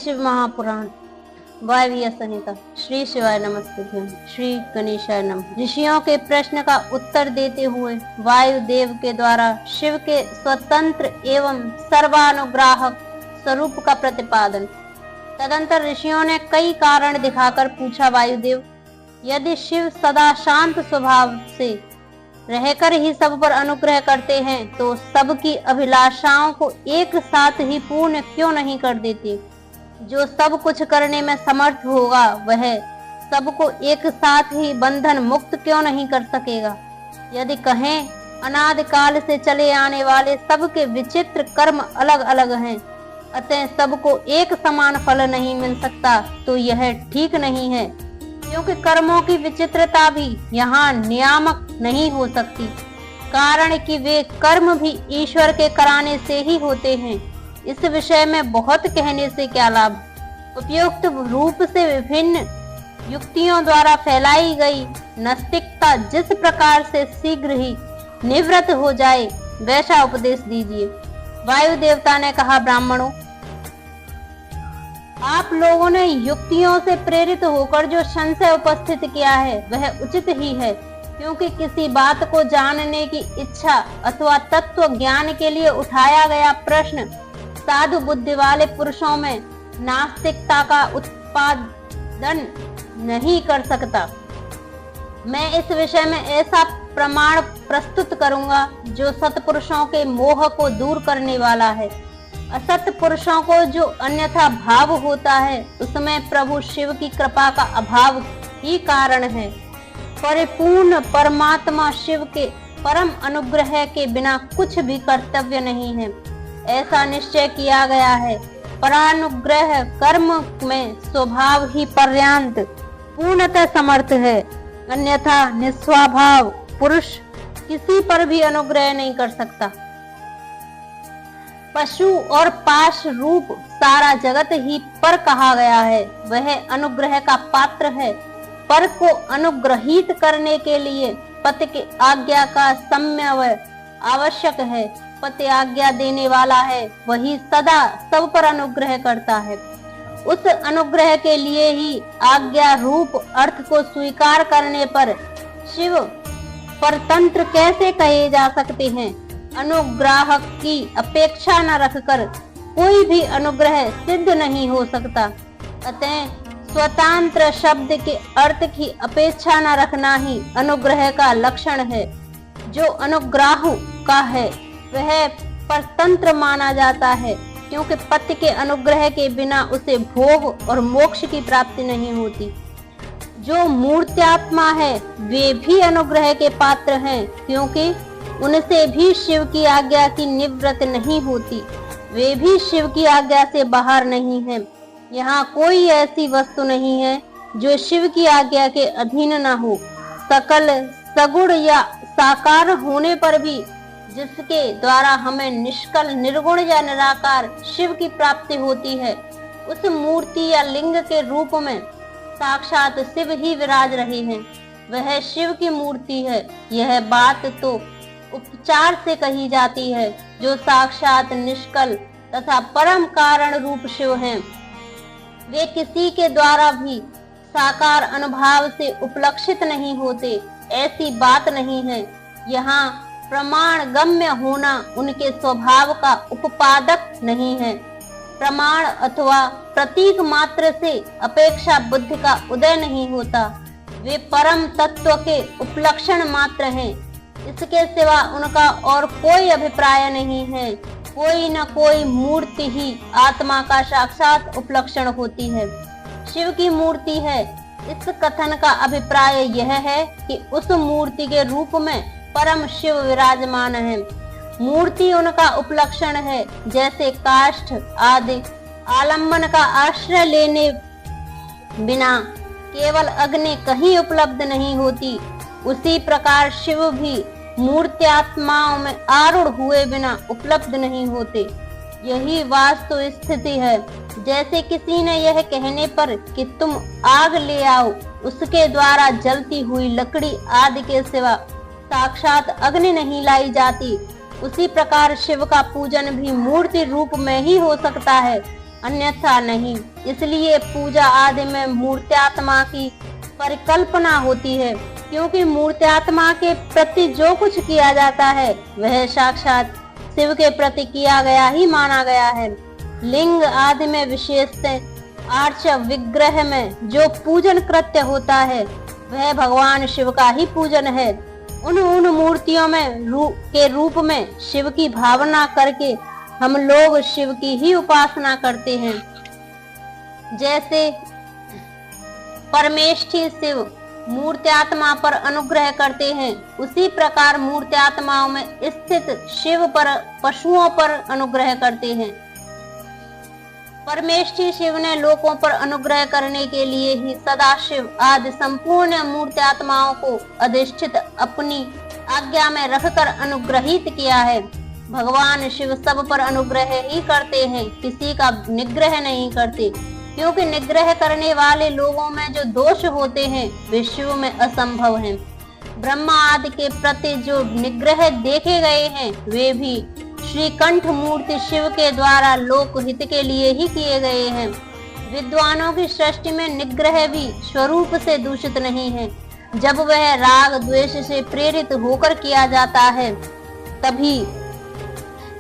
शिव महापुराण वायव्य संहिता। श्री शिवाय नमस्ते। श्री गणेशाय नमः। ऋषियों के प्रश्न का उत्तर देते हुए वायुदेव के द्वारा शिव के स्वतंत्र एवं सर्वानुग्राहक स्वरूप का प्रतिपादन। तदंतर ऋषियों ने कई कारण दिखाकर पूछा, वायुदेव, यदि शिव सदा शांत स्वभाव से रहकर ही सब पर अनुग्रह करते हैं तो सबकी अभिलाषाओं को एक साथ ही पूर्ण क्यों नहीं कर देते? जो सब कुछ करने में समर्थ होगा वह सबको एक साथ ही बंधन मुक्त क्यों नहीं कर सकेगा? यदि कहें अनादि काल से चले आने वाले सबके विचित्र कर्म अलग अलग हैं, अतः सबको एक समान फल नहीं मिल सकता, तो यह ठीक नहीं है, क्योंकि कर्मों की विचित्रता भी यहाँ नियामक नहीं हो सकती, कारण कि वे कर्म भी ईश्वर के कराने से ही होते हैं। इस विषय में बहुत कहने से क्या लाभ? उपयुक्त रूप से विभिन्न युक्तियों द्वारा फैलाई गई नास्तिकता जिस प्रकार से शीघ्र ही निवृत्त हो जाए वैसा उपदेश दीजिए। वायु देवता ने कहा, ब्राह्मणों, आप लोगों ने युक्तियों से प्रेरित होकर जो संशय उपस्थित किया है वह उचित ही है, क्योंकि किसी बात को जानने की इच्छा अथवा तत्व ज्ञान के लिए उठाया गया प्रश्न साधु बुद्धि वाले पुरुषों में नास्तिकता का उत्पादन नहीं कर सकता। मैं इस विषय में ऐसा प्रमाण प्रस्तुत करूंगा जो सत्पुरुषों के मोह को दूर करने वाला है। असत पुरुषों को जो अन्यथा भाव होता है उसमें प्रभु शिव की कृपा का अभाव ही कारण है। परिपूर्ण परमात्मा शिव के परम अनुग्रह के बिना कुछ भी कर्तव्य नहीं है, ऐसा निश्चय किया गया है। परानुग्रह कर्म में स्वभाव ही पर्यांत पूर्णतः समर्थ है, अन्यथा निस्वभाव पुरुष किसी पर भी अनुग्रह नहीं कर सकता। पशु और पाश रूप सारा जगत ही पर कहा गया है, वह अनुग्रह का पात्र है। पर को अनुग्रहित करने के लिए पति की आज्ञा का समन्वय आवश्यक है। पति आज्ञा देने वाला है, वही सदा सब पर अनुग्रह करता है। उस अनुग्रह के लिए ही आज्ञा रूप अर्थ को स्वीकार करने पर शिव परतंत्र कैसे कहे जा सकते हैं? अनुग्राहक की अपेक्षा न रखकर कोई भी अनुग्रह सिद्ध नहीं हो सकता। अतः स्वतंत्र शब्द के अर्थ की अपेक्षा न रखना ही अनुग्रह का लक्षण है। जो अनुग्राहु का है वह परतंत्र माना जाता है, क्योंकि पति के अनुग्रह के बिना उसे भोग और मोक्ष की प्राप्ति नहीं होती। जो मूर्त्यात्मा है वे भी अनुग्रह के पात्र हैं, क्योंकि उनसे भी शिव की आज्ञा की निवृत्त नहीं होती। वे भी शिव की आज्ञा से बाहर नहीं हैं। यहाँ कोई ऐसी वस्तु नहीं है जो शिव की आज्ञा के अधीन न हो। सकल सगुण या साकार होने पर भी जिसके द्वारा हमें निष्कल निर्गुण या निराकार शिव की प्राप्ति होती है, उस मूर्ति या लिंग के रूप में साक्षात शिव ही विराज रहे हैं। वह शिव की मूर्ति है। यह बात तो उपचार से कही जाती है, जो साक्षात निष्कल तथा परम कारण रूप शिव हैं। वे किसी के द्वारा भी साकार अनुभाव से उपलक्षित नहीं होते, ऐसी बात नहीं है। यहाँ प्रमाण गम्य होना उनके स्वभाव का उपपादक नहीं है। प्रमाण अथवा प्रतीक मात्र से अपेक्षा बुद्धि का उदय नहीं होता। वे परम तत्व के उपलक्षण मात्र हैं। इसके सिवा उनका और कोई अभिप्राय नहीं है। कोई न कोई मूर्ति ही आत्मा का साक्षात उपलक्षण होती है। शिव की मूर्ति है, इस कथन का अभिप्राय यह है कि उस मूर्ति के रूप में परम शिव विराजमान है। मूर्ति उनका उपलक्षण है, जैसे काष्ठ आदि आलम्बन का आश्रय लेने बिना केवल अग्नि कहीं उपलब्ध नहीं होती, उसी प्रकार शिव भी मूर्त्यात्माओं में आरूढ़ हुए बिना उपलब्ध नहीं होते। यही वास्तु स्थिति है। जैसे किसी ने यह कहने पर कि तुम आग ले आओ, उसके द्वारा जलती हुई लकड़ी आदि के सिवा साक्षात अग्नि नहीं लाई जाती, उसी प्रकार शिव का पूजन भी मूर्ति रूप में ही हो सकता है। अन्यथा नहीं। इसलिए पूजा आदि में मूर्त्यात्मा की परिकल्पना होती है, क्योंकि मूर्त्यात्मा के प्रति जो कुछ किया जाता है वह साक्षात शिव के प्रति किया गया ही माना गया है। लिंग आदि में विशेषतः आर्च विग्रह में जो पूजन कृत्य होता है वह भगवान शिव का ही पूजन है। उन मूर्तियों में के रूप में शिव की भावना करके हम लोग शिव की ही उपासना करते हैं। जैसे परमेष्ठी शिव मूर्त्यात्मा पर अनुग्रह करते हैं, उसी प्रकार मूर्त्यात्माओं में स्थित शिव पर पशुओं पर अनुग्रह करते हैं। परमेष्ठी शिव ने लोगों पर अनुग्रह करने के लिए ही सदाशिव आदि संपूर्ण मूर्त्यात्माओं को अधिष्ठित अपनी आज्ञा में रखकर अनुग्रहित किया है। भगवान शिव सब पर अनुग्रह ही करते हैं, किसी का निग्रह नहीं करते, क्योंकि निग्रह करने वाले लोगों में जो दोष होते हैं वे शिव में असंभव हैं। ब्रह्मा आदि के प्रति जो निग्रह देखे गए हैं वे भी श्रीकंठ मूर्ति शिव के द्वारा लोकहित के लिए ही किए गए हैं। विद्वानों की सृष्टि में निग्रह भी स्वरूप से दूषित नहीं है। जब वह राग द्वेष से प्रेरित होकर किया जाता है तभी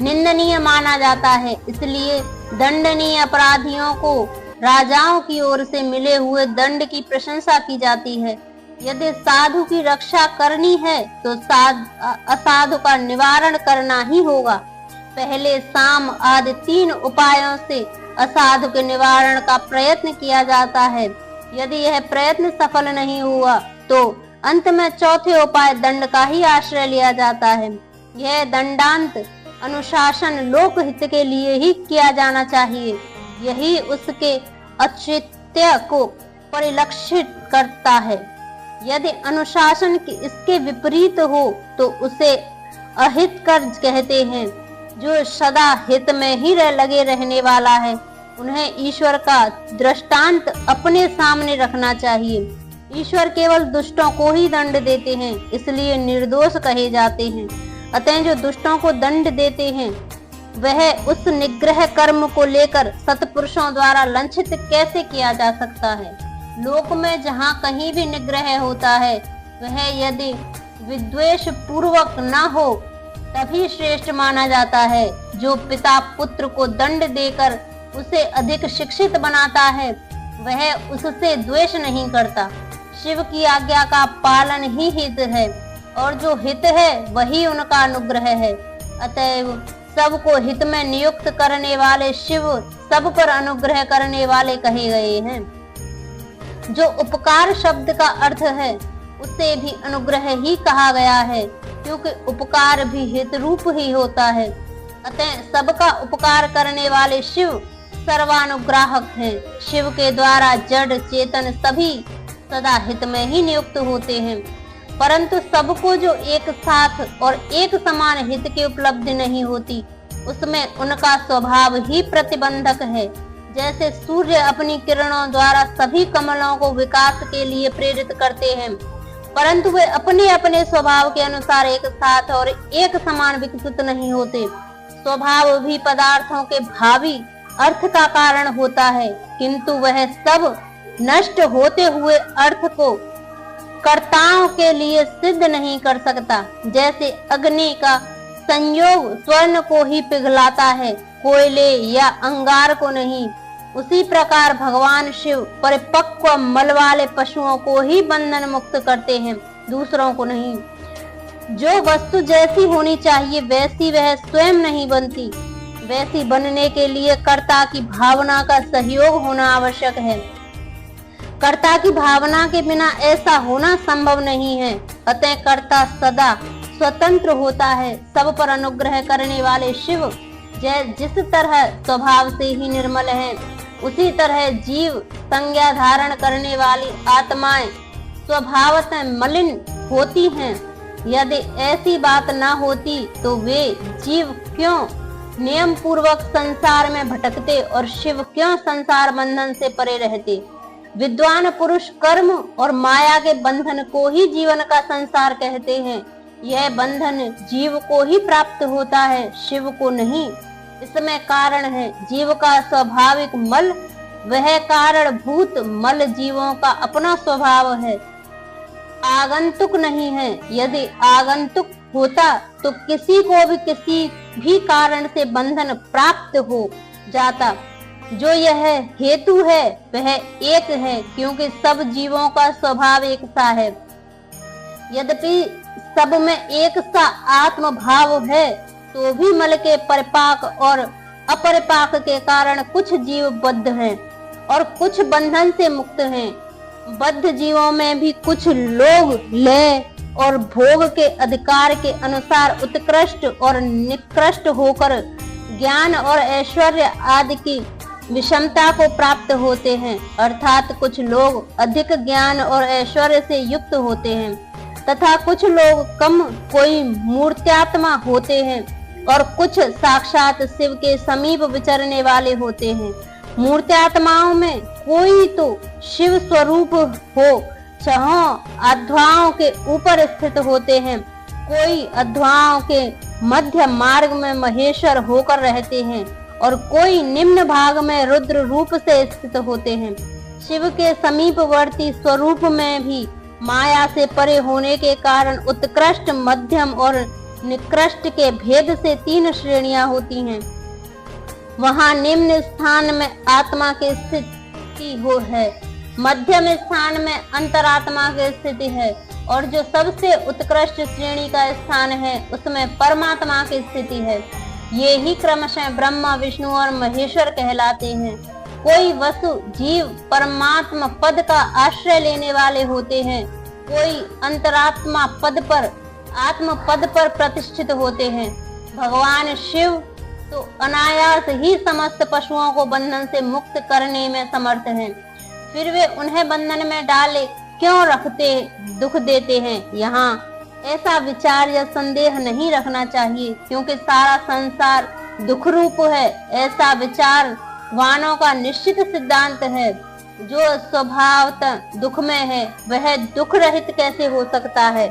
निंदनीय माना जाता है। इसलिए दंडनीय अपराधियों को राजाओं की ओर से मिले हुए दंड की प्रशंसा की जाती है। यदि साधु की रक्षा करनी है तो असाधु का निवारण करना ही होगा। पहले साम आदि 3 उपायों से असाधु के निवारण का प्रयत्न किया जाता है। यदि यह प्रयत्न सफल नहीं हुआ तो अंत में चौथे उपाय दंड का ही आश्रय लिया जाता है। यह दंडांत अनुशासन लोकहित के लिए ही किया जाना चाहिए। यही उसके औचित्य को परिलक्षित करता है। यदि अनुशासन इसके विपरीत हो तो उसे अहित कर कहते हैं। जो सदा हित में ही लगे रहने वाला है उन्हें ईश्वर का दृष्टांत अपने सामने रखना चाहिए। ईश्वर केवल दुष्टों को ही दंड देते हैं, इसलिए निर्दोष कहे जाते हैं। अतः जो दुष्टों को दंड देते हैं वह उस निग्रह कर्म को लेकर सत्पुरुषों द्वारा लंघित कैसे किया जा सकता है। लोक में जहाँ कहीं भी निग्रह होता है वह यदि विद्वेष पूर्वक न हो तभी श्रेष्ठ माना जाता है। जो पिता पुत्र को दंड देकर उसे अधिक शिक्षित बनाता है वह उससे द्वेष नहीं करता। शिव की आज्ञा का पालन ही हित है और जो हित है वही उनका अनुग्रह है। अतएव सबको हित में नियुक्त करने वाले शिव सब पर अनुग्रह करने वाले कहे गए हैं। जो उपकार शब्द का अर्थ है उसे भी अनुग्रह ही कहा गया है, क्योंकि उपकार भी हित रूप ही होता है। अतः सबका उपकार करने वाले शिव सर्वानुग्राहक हैं। शिव के द्वारा जड़ चेतन सभी सदा हित में ही नियुक्त होते हैं, परंतु सबको जो एक साथ और एक समान हित की उपलब्धि नहीं होती उसमें उनका स्वभाव ही प्रतिबंधक है। जैसे सूर्य अपनी किरणों द्वारा सभी कमलों को विकास के लिए प्रेरित करते हैं, परंतु वे अपने अपने स्वभाव के अनुसार एक साथ और एक समान विकसित नहीं होते। स्वभाव भी पदार्थों के भावी अर्थ का कारण होता है, किंतु वह सब नष्ट होते हुए अर्थ को कर्ताओं के लिए सिद्ध नहीं कर सकता। जैसे अग्नि का संयोग स्वर्ण को ही पिघलाता है, कोयले या अंगार को नहीं, उसी प्रकार भगवान शिव परिपक्व मल वाले पशुओं को ही बंधन मुक्त करते हैं, दूसरों को नहीं। जो वस्तु जैसी होनी चाहिए वैसी वह स्वयं नहीं बनती, वैसी बनने के लिए कर्ता की भावना का सहयोग होना आवश्यक है। कर्ता की भावना के बिना ऐसा होना संभव नहीं है। अतः कर्ता सदा स्वतंत्र होता है। सब पर अनुग्रह करने वाले शिव जिस तरह स्वभाव से ही निर्मल है, उसी तरह जीव संज्ञा धारण करने वाली आत्माएं स्वभावतः मलिन होती हैं। यदि ऐसी बात न होती तो वे जीव क्यों नियम पूर्वक संसार में भटकते और शिव क्यों संसार बंधन से परे रहते। विद्वान पुरुष कर्म और माया के बंधन को ही जीवन का संसार कहते हैं। यह बंधन जीव को ही प्राप्त होता है, शिव को नहीं। इसमें कारण है जीव का स्वाभाविक मल, वह कारण भूत मल जीवों का अपना स्वभाव है, आगंतुक नहीं है। यदि आगंतुक होता तो किसी को भी किसी भी कारण से बंधन प्राप्त हो जाता। जो यह हेतु है वह एक है, क्योंकि सब जीवों का स्वभाव एक सा है। यद्यपि सब में एक सा आत्म भाव है, तो भी मल के परिपाक और अपरिपाक के कारण कुछ जीव बद्ध हैं और कुछ बंधन से मुक्त हैं। बद्ध जीवों में भी कुछ लोग लय और भोग के अधिकार के अनुसार उत्कृष्ट और निकृष्ट होकर ज्ञान और ऐश्वर्य आदि की विषमता को प्राप्त होते हैं, अर्थात कुछ लोग अधिक ज्ञान और ऐश्वर्य से युक्त होते हैं तथा कुछ लोग कम कोई मूर्त्यात्मा होते हैं और कुछ साक्षात शिव के समीप विचरने वाले होते हैं। मूर्त्यात्माओं में कोई तो शिव स्वरूप हो, छहों अध्वाओं के ऊपर स्थित होते हैं, कोई अध्वाओं के मध्य मार्ग में महेश्वर होकर रहते हैं और कोई निम्न भाग में रुद्र रूप से स्थित होते हैं। शिव के समीपवर्ती स्वरूप में भी माया से परे होने के कारण उत्कृष्ट, मध्यम और निकृष्ट के भेद से 3 श्रेणियां होती हैं। वहाँ निम्न स्थान में आत्मा की स्थिति हो है, मध्यम स्थान में अंतरात्मा की स्थिति है और जो सबसे उत्कृष्ट श्रेणी का स्थान है उसमें परमात्मा की स्थिति है। ये ही क्रमशः ब्रह्मा, विष्णु और महेश्वर कहलाते हैं। कोई वसु जीव परमात्मा पद का आश्रय लेने वाले होते हैं, कोई अंतरात्मा पद पर, आत्म पद पर प्रतिष्ठित होते हैं। भगवान शिव तो अनायास ही समस्त पशुओं को बंधन से मुक्त करने में समर्थ हैं, फिर वे उन्हें बंधन में डाले क्यों रखते, दुख देते हैं। यहाँ ऐसा विचार या संदेह नहीं रखना चाहिए, क्योंकि सारा संसार दुख रूप है। ऐसा विचार वानों का निश्चित सिद्धांत है। जो स्वभावतः दुख में है वह दुख रहित कैसे हो सकता है,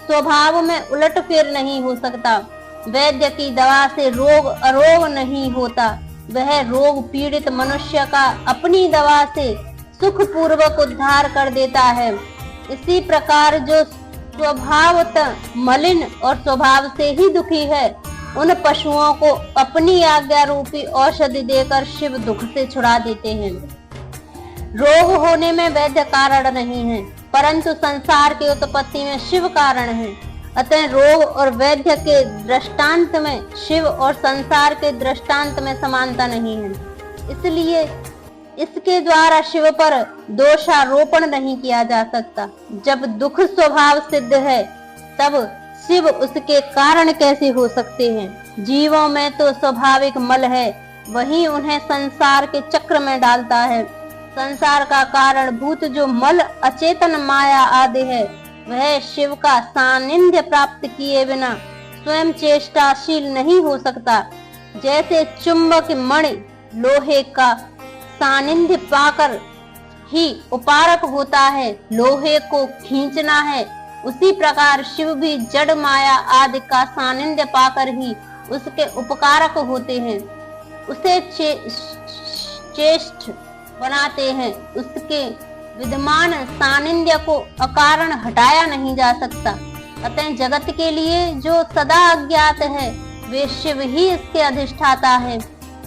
स्वभाव में उलट फेर नहीं हो सकता। वैद्य की दवा से रोग अरोग नहीं होता, वह रोग पीड़ित मनुष्य का अपनी दवा से सुख पूर्वक उद्धार कर देता है। इसी प्रकार जो स्वभावतः मलिन और स्वभाव से ही दुखी है, उन पशुओं को अपनी आज्ञा रूपी औषधि देकर शिव दुख से छुड़ा देते हैं। रोग होने में वैद्य कारण नहीं है, परंतु संसार की उत्पत्ति में शिव कारण है। अतः रोग और वैद्य के दृष्टांत में शिव और संसार के दृष्टांत में समानता नहीं है, इसलिए इसके द्वारा शिव पर दोषारोपण नहीं किया जा सकता। जब दुख स्वभाव सिद्ध है तब शिव उसके कारण कैसे हो सकते हैं। जीवों में तो स्वाभाविक मल है, वही उन्हें संसार के चक्र में डालता है। संसार का कारण भूत जो मल अचेतन माया आदि है, वह शिव का सानिध्य प्राप्त किए बिना स्वयं चेष्टाशील नहीं हो सकता। जैसे चुंबक मणि लोहे का सानिध्य पाकर ही उपारक होता है, लोहे को खींचना है, उसी प्रकार शिव भी जड़ माया आदि का सानिध्य पाकर ही उसके उपकारक होते हैं, उसे चेष्ट बनाते हैं। उसके विद्यमान सानिध्य को अकारण हटाया नहीं जा सकता। अतः जगत के लिए जो सदा अज्ञात है वे शिव ही इसके अधिष्ठाता है।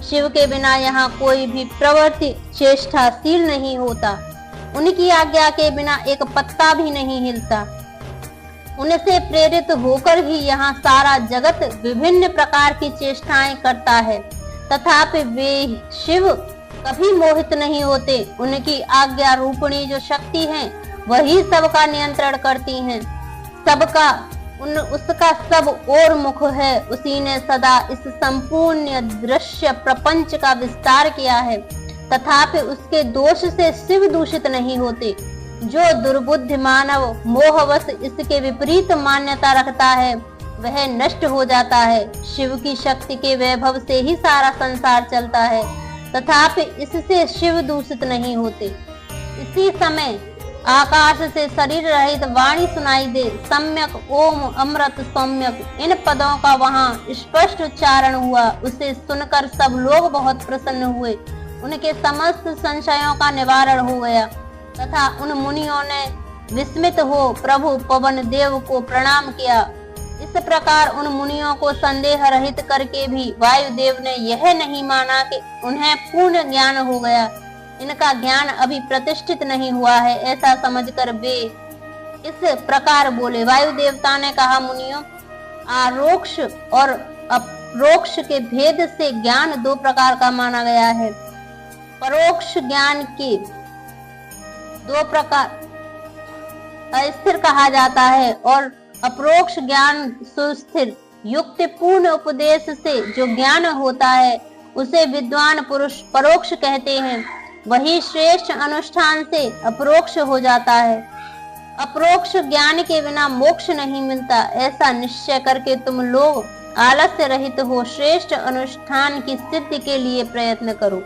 शिव के बिना यहाँ कोई भी प्रवृत्ति चेष्टाशील नहीं होता, उनकी आज्ञा के बिना एक पत्ता भी नहीं हिलता। उनसे प्रेरित होकर ही यहाँ सारा जगत विभिन्न प्रकार की चेष्टाएं करता है, तथापि वे शिव कभी मोहित नहीं होते। उनकी आज्ञा रूपणी जो शक्ति है वही सबका नियंत्रण करती हैं। उसका सब और मुख है, उसी ने सदा इस संपूर्ण दृश्य प्रपंच का विस्तार किया है, तथापि उसके दोष से शिव दूषित नहीं होते। जो दुर्बुद्धि मानव मोहवश इसके विपरीत मान्यता रखता है वह नष्ट हो जाता है। शिव की शक्ति के वैभव से ही सारा संसार चलता है, तथापि इससे शिव दूषित नहीं होते। इसी समय आकाश से शरीर रहित वाणी सुनाई दे, सम्यक ओम अमृत सौम्यक, इन पदों का वहां स्पष्ट उच्चारण हुआ। उसे सुनकर सब लोग बहुत प्रसन्न हुए, उनके समस्त संशयों का निवारण हो गया तथा उन मुनियों ने विस्मित हो प्रभु पवन देव को प्रणाम किया। इस प्रकार उन मुनियों को संदेह रहित करके भी वायुदेव ने यह नहीं माना कि उन्हें पूर्ण ज्ञान हो गया, इनका ज्ञान अभी प्रतिष्ठित नहीं हुआ है, ऐसा समझकर वे इस प्रकार बोले। वायु देवता ने कहा, मुनियों, आरोक्ष और अपरोक्ष के भेद से ज्ञान दो प्रकार का माना गया है। परोक्ष ज्ञान के दो प्रकार अस्थिर कहा जाता है और अपरोक्ष ज्ञान सुस्थिर। युक्तिपूर्ण उपदेश से जो ज्ञान होता है उसे विद्वान पुरुष परोक्ष कहते हैं, वही श्रेष्ठ अनुष्ठान से अपरोक्ष हो जाता है। अपरोक्ष ज्ञान के बिना मोक्ष नहीं मिलता, ऐसा निश्चय करके तुम लोग आलस्य रहित हो श्रेष्ठ अनुष्ठान की सिद्धि के लिए प्रयत्न करो।